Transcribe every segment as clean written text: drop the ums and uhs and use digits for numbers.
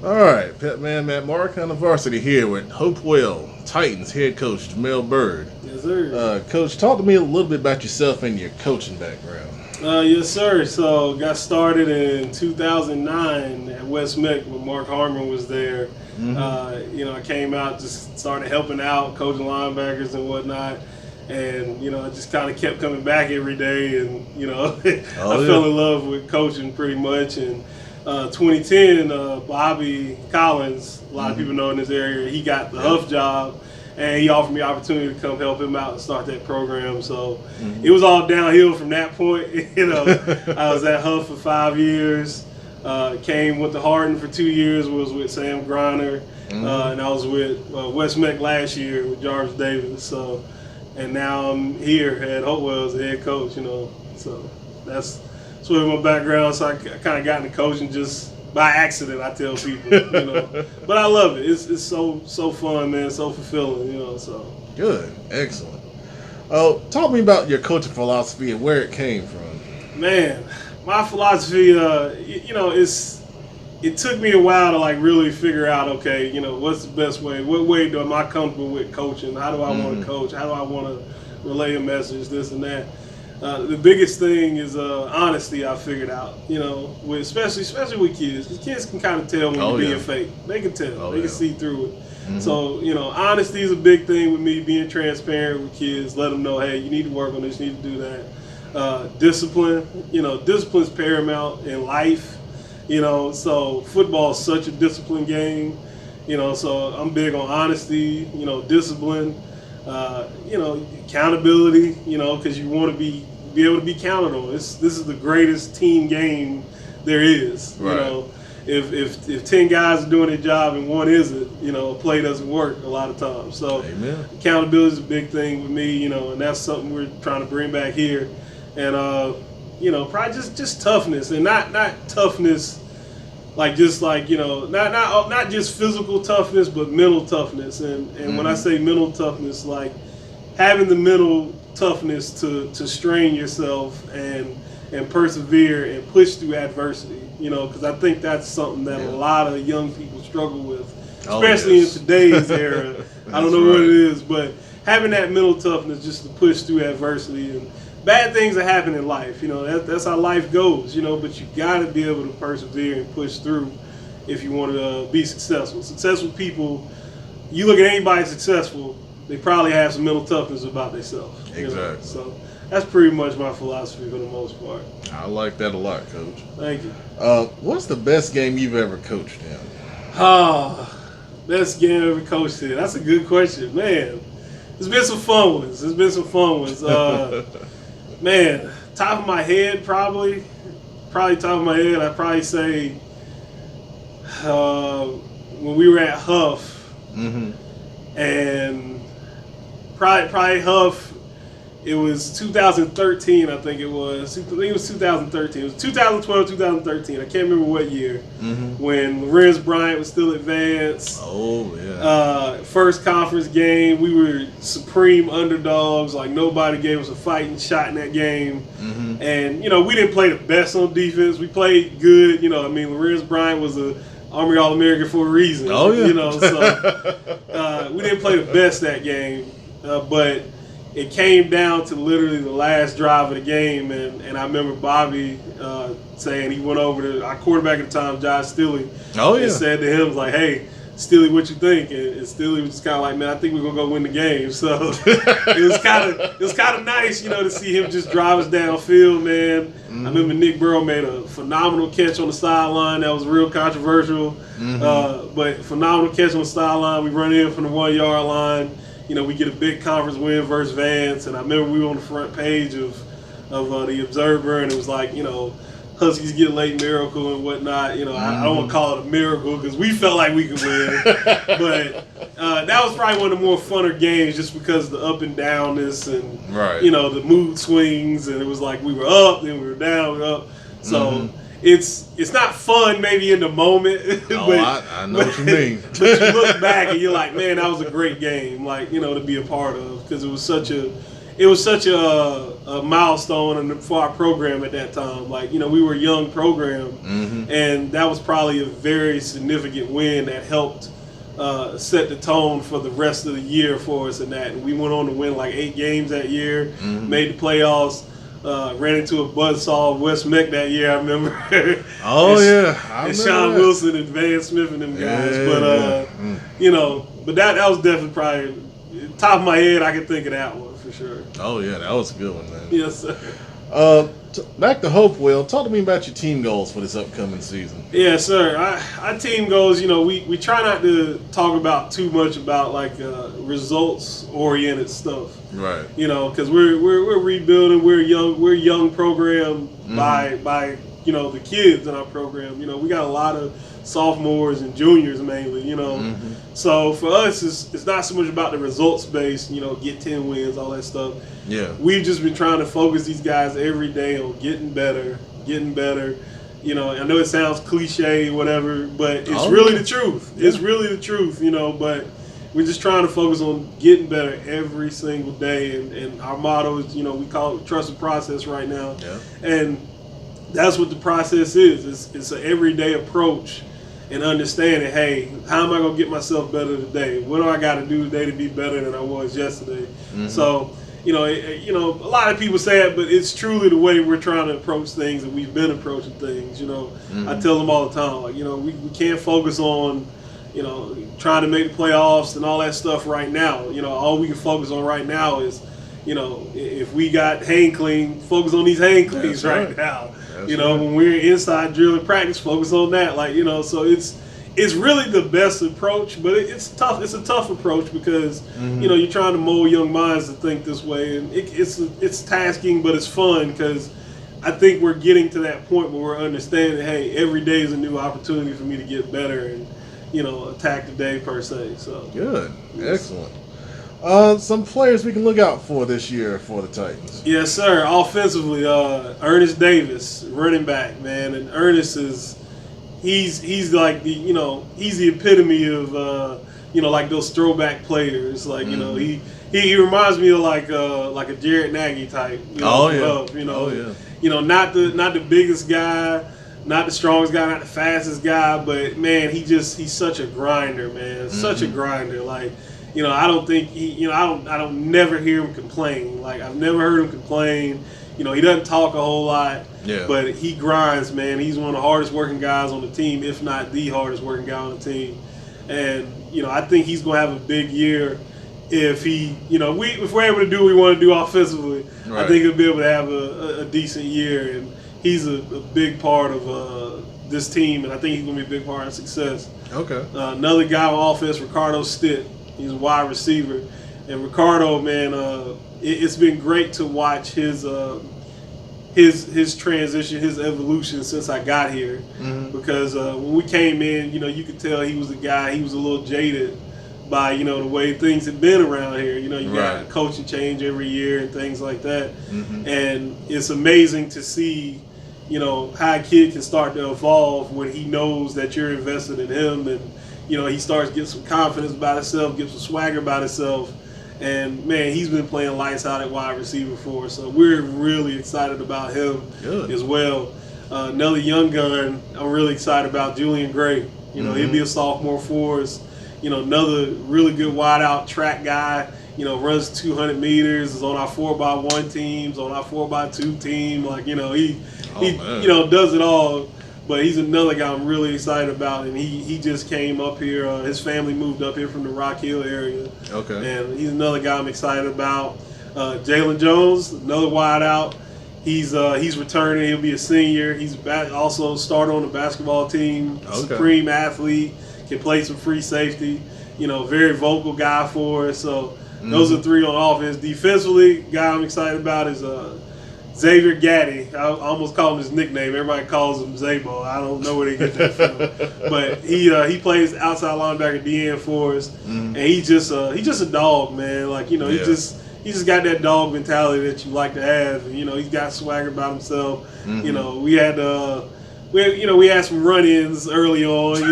All right, Pet Man Matt Mark on the varsity here with Hopewell Titans head coach Jamelle Byrd. Yes, sir. Coach, talk to me a little bit about yourself and your coaching background. Yes, sir. So got started in 2009 at West Meck when Mark Harmon was there. I came out, just started helping out, coaching linebackers and whatnot. And, I just kind of kept coming back every day. And, I fell in love with coaching pretty much. And 2010, Bobby Collins, a lot of people know in this area, he got the Huff job. And he offered me the opportunity to come help him out and start that program. So it was all downhill from that point. I was at Huff for 5 years. Came with the Hardin for 2 years. Was with Sam Griner, and I was with West Meck last year with Jarvis Davis. So, and now I'm here at Hopewell as the head coach. So that's sort of my background. So I kind of got into coaching just by accident, I tell people, but I love it. It's so fun, man. So fulfilling, So Good, excellent. Talk to me about your coaching philosophy and where it came from. Man, my philosophy, it took me a while to like really figure out, okay, what's the best way? What way am I comfortable with coaching? How do I want to coach? How do I want to relay a message? This and that. The biggest thing is honesty. I figured out, with especially with kids. Because kids can kind of tell when you're being fake. They can tell. They can see through it. So honesty is a big thing with me. Being transparent with kids, let them know, hey, you need to work on this, you need to do that. Discipline. Discipline's paramount in life. So football is such a disciplined game. So I'm big on honesty. Discipline. Accountability. Because you want to be able to be counted on. This is the greatest team game there is. Right. If 10 guys are doing their job and one isn't, a play doesn't work a lot of times. So Amen. Accountability is a big thing with me. And that's something we're trying to bring back here. And probably just toughness, and not toughness not just physical toughness, but mental toughness. And when I say mental toughness, like having the mental toughness to strain yourself and persevere and push through adversity, because I think that's something that a lot of young people struggle with, especially in today's era. I don't know what it is, but having that mental toughness just to push through adversity. And bad things that happen in life, that's how life goes, but you got to be able to persevere and push through if you want to be successful. Successful people, you look at anybody successful, they probably have some mental toughness about themselves. Exactly. So that's pretty much my philosophy for the most part. I like that a lot, Coach. Thank you. What's the best game you've ever coached in? Best game I ever coached in. That's a good question, man. There's been some fun ones. Man, top of my head, probably top of my head, I'd probably say when we were at Huff, and probably Huff, it was 2013, I think it was. I think it was 2013. It was 2012, 2013. I can't remember what year. When Lorenz Bryant was still advanced. Oh, yeah. First conference game. We were supreme underdogs. Like, nobody gave us a fighting shot in that game. And, we didn't play the best on defense. We played good. Lorenz Bryant was a Army All-American for a reason. Oh, yeah. So we didn't play the best that game. But it came down to literally the last drive of the game, and I remember Bobby saying, he went over to our quarterback at the time, Josh Stilley, and said to him, like, hey, Stilley, what you think? And Stilley was just kind of like, man, I think we're gonna go win the game. So it was kind of nice, to see him just drive us downfield, man. I remember Nick Burrow made a phenomenal catch on the sideline that was real controversial, but phenomenal catch on the sideline. We run in from the 1 yard line. We get a big conference win versus Vance, and I remember we were on the front page of the Observer, and it was like, Huskies get a late miracle and whatnot. I don't want to call it a miracle because we felt like we could win, but that was probably one of the more funner games just because of the up and downness and the mood swings, and it was like we were up, then we were down, we were up. So it's not fun maybe in the moment. I know what you mean. But you look back and you're like, man, that was a great game, to be a part of, because it it was such a milestone for our program at that time. Like, we were a young program, and that was probably a very significant win that helped set the tone for the rest of the year for us in that. And we went on to win like 8 games that year, made the playoffs. Ran into a buzzsaw of West Meck that year, I remember. And Sean Wilson and Van Smith and them guys. But that was definitely probably top of my head. I can think of that one for sure. Oh yeah, that was a good one, man. Yes, sir. Back to Hopewell. Talk to me about your team goals for this upcoming season. Yeah, sir. Our team goals, we try not to talk about too much about like results oriented stuff. Right. Because we're rebuilding. We're a young program by the kids in our program. We got a lot of sophomores and juniors mainly. So for us, it's not so much about the results based. Get 10 wins, all that stuff. Yeah. We've just been trying to focus these guys every day on getting better. I know it sounds cliche, whatever, but it's really the truth. It's really the truth, but we're just trying to focus on getting better every single day. And our motto is, we call it trust the process right now. Yeah. And that's what the process is. It's an everyday approach and understanding, hey, how am I going to get myself better today? What do I got to do today to be better than I was yesterday? So, a lot of people say it, but it's truly the way we're trying to approach things, and we've been approaching things. I tell them all the time, like, we can't focus on, trying to make the playoffs and all that stuff right now. All we can focus on right now is, if we got hang clean, focus on these hang cleans right now. When we're inside drilling practice, focus on that. So it's really the best approach, but it's tough. It's a tough approach because you're trying to mold young minds to think this way, and it's tasking, but it's fun because I think we're getting to that point where we're understanding, hey, every day is a new opportunity for me to get better and attack the day per se. So good, excellent. Some players we can look out for this year for the Titans. Yes, sir. Offensively, Ernest Davis, running back, man, and Ernest is. He's like the he's the epitome of like those throwback players, like he reminds me of like a Jared Nagy type. Not the biggest guy, not the strongest guy, not the fastest guy, but man, he's such a grinder, man, such a grinder. Like I don't think I don't never hear him complain. Like I've never heard him complain. He doesn't talk a whole lot, but he grinds, man. He's one of the hardest working guys on the team, if not the hardest working guy on the team. And, I think he's going to have a big year if if we're able to do what we want to do offensively. Right. I think he'll be able to have a decent year. And he's a big part of this team, and I think he's going to be a big part of success. Okay. Another guy on offense, Ricardo Stitt. He's a wide receiver. And Ricardo, man, it's been great to watch his transition, his evolution since I got here. Because when we came in, you could tell he was a guy. He was a little jaded by the way things had been around here. You got a coaching change every year and things like that. And it's amazing to see how a kid can start to evolve when he knows that you're invested in him, and he starts to get some confidence about himself, get some swagger about himself. And, man, he's been playing lights out at wide receiver for us. So we're really excited about him as well. Another young gun I'm really excited about, Julian Gray. He'll be a sophomore for us. Another really good wide-out track guy. Runs 200 meters, is on our 4x1 teams, on our 4x2 team. Like, he does it all. But he's another guy I'm really excited about, and he just came up here. His family moved up here from the Rock Hill area. Okay. And he's another guy I'm excited about. Jalen Jones, another wideout. He's returning. He'll be a senior. He's also started on the basketball team. Okay. Supreme athlete. Can play some free safety. Very vocal guy for us. So those are 3 on offense. Defensively, guy I'm excited about is Xavier Gaddy. I almost call him his nickname. Everybody calls him Zabo. I don't know where they get that from. But he plays outside linebacker DN for us, and he's just a dog, man. Like he just got that dog mentality that you like to have. And, he's got swagger about himself. We had some run-ins early on.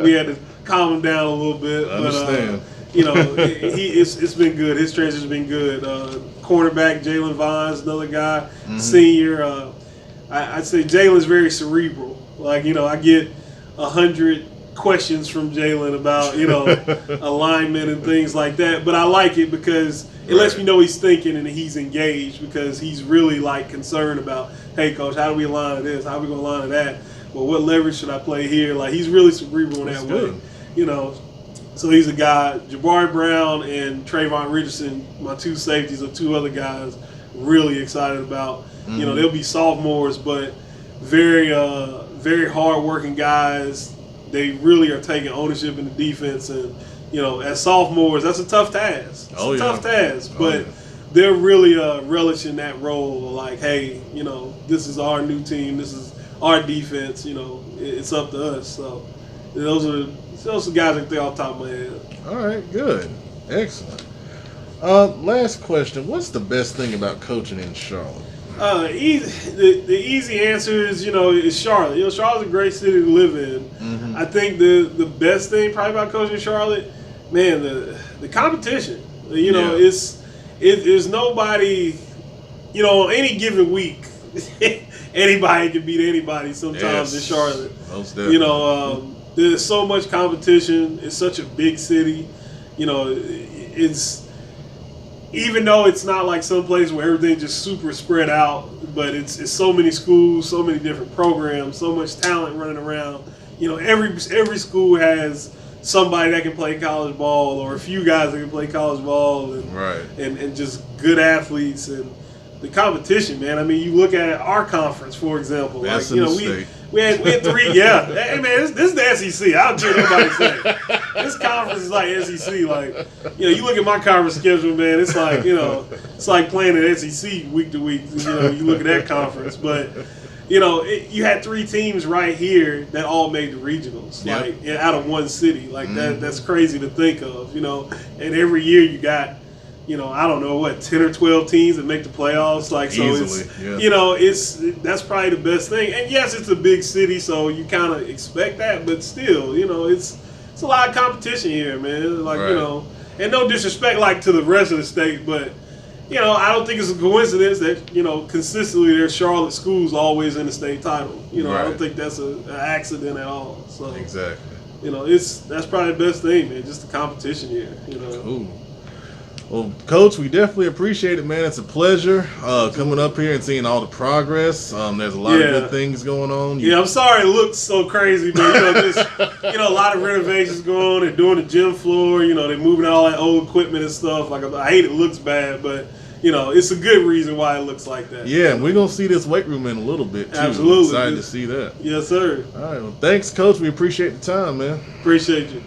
We had to calm him down a little bit. I understand. it's been good. His transition's been good. Cornerback Jalen Vines, another guy, senior. I'd say Jalen's very cerebral. Like, I get 100 questions from Jalen about, alignment and things like that. But I like it because it lets me know he's thinking and he's engaged, because he's really like concerned about, hey, coach, how do we align to this? How are we going to align to that? Well, what leverage should I play here? Like, he's really cerebral in that way. So he's a guy. Jabari Brown and Trayvon Richardson, my two safeties, are two other guys really excited about. They'll be sophomores, but very, very hard-working guys. They really are taking ownership in the defense, and as sophomores, that's a tough task. It's a tough task, but they're really relishing that role. Like, hey, this is our new team. This is our defense. It's up to us. So those are guys I think off the top of my head. All right, good, excellent. Last question: what's the best thing about coaching in Charlotte? The easy answer is Charlotte. Charlotte's a great city to live in. I think the best thing probably about coaching in Charlotte, man, the competition. There's nobody. On any given week, anybody can beat anybody. Sometimes in Charlotte, most definitely. There's so much competition. It's such a big city. It's. Even though it's not like some place where everything's just super spread out, but it's so many schools, so many different programs, so much talent running around. Every school has somebody that can play college ball, or a few guys that can play college ball, and just good athletes, and the competition, man. I mean, you look at our conference, for example. That's we had 3. Yeah, hey man, this is the SEC. I don't care what nobody say. This conference is like SEC. Like, you look at my conference schedule, man. It's like it's like playing an SEC week to week. You look at that conference, but you had 3 teams right here that all made the regionals, like out of one city. Like that's crazy to think of. And every year you got. I don't know 10 or 12 teams that make the playoffs. Like, so easily, that's probably the best thing. And yes, it's a big city, so you kind of expect that, but still, it's a lot of competition here, man. Like, and no disrespect like to the rest of the state, but I don't think it's a coincidence that consistently there's Charlotte schools always in the state title. I don't think that's an accident at all. So exactly, that's probably the best thing, man. Just the competition here. Cool. Well, Coach, we definitely appreciate it, man. It's a pleasure coming up here and seeing all the progress. There's a lot of good things going on. I'm sorry it looks so crazy, but a lot of renovations going on. They're doing the gym floor. They're moving all that old equipment and stuff. Like, I hate it looks bad, but it's a good reason why it looks like that. Yeah, and we're gonna see this weight room in a little bit too. Absolutely, I'm excited to see that. Yes, sir. All right, well, thanks, Coach. We appreciate the time, man. Appreciate you.